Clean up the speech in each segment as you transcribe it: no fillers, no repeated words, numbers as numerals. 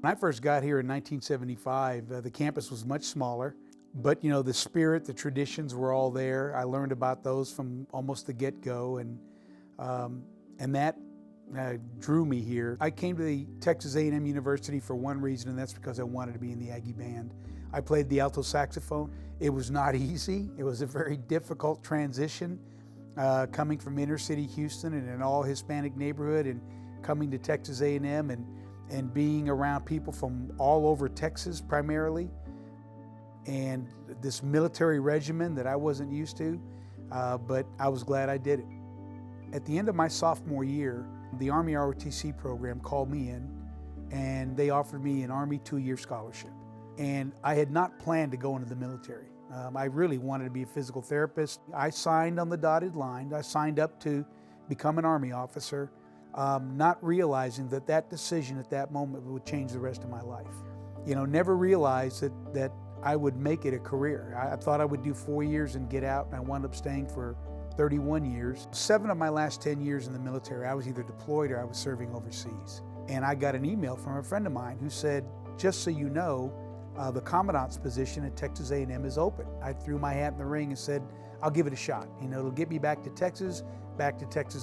When I first got here in 1975, the campus was much smaller, but the spirit, the traditions were all there. I learned about those from almost the get-go, and that drew me here. I came to the Texas A&M University for one reason, and that's because I wanted to be in the Aggie band. I played the alto saxophone. It was not easy. It was a very difficult transition, coming from inner city Houston and an all Hispanic neighborhood, and coming to Texas A&M and being around people from all over Texas primarily, and this military regimen that I wasn't used to, but I was glad I did it. At the end of my sophomore year, the Army ROTC program called me in, and they offered me an Army 2-year scholarship. And I had not planned to go into the military. I really wanted to be a physical therapist. I signed on the dotted line. I signed up to become an Army officer, not realizing that that decision at that moment would change the rest of my life. Never realized that I would make it a career. I thought I would do 4 years and get out, and I wound up staying for 31 years. 7 of my last 10 years in the military, I was either deployed or I was serving overseas. And I got an email from a friend of mine who said, just so you know, the commandant's position at Texas A&M is open. I threw my hat in the ring and said, I'll give it a shot. It'll get me back to Texas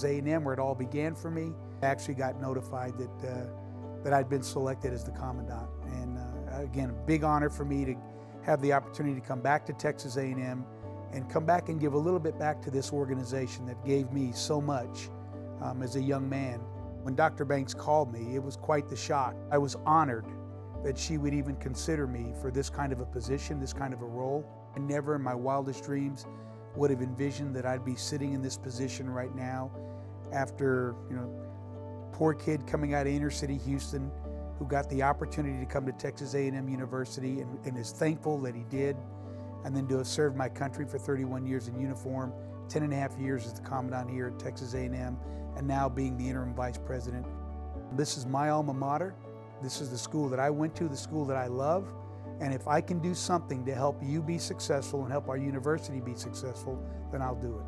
A&M, where it all began for me. I actually got notified that I'd been selected as the commandant. And again, a big honor for me to have the opportunity to come back to Texas A&M and come back and give a little bit back to this organization that gave me so much as a young man. When Dr. Banks called me, it was quite the shock. I was honored that she would even consider me for this kind of a position, this kind of a role. I never in my wildest dreams would have envisioned that I'd be sitting in this position right now after, poor kid coming out of inner city Houston who got the opportunity to come to Texas A&M University and is thankful that he did, and then to have served my country for 31 years in uniform, 10 and a half years as the commandant here at Texas A&M, and now being the interim vice president. This is my alma mater. This is the school that I went to, the school that I love. And if I can do something to help you be successful and help our university be successful, then I'll do it.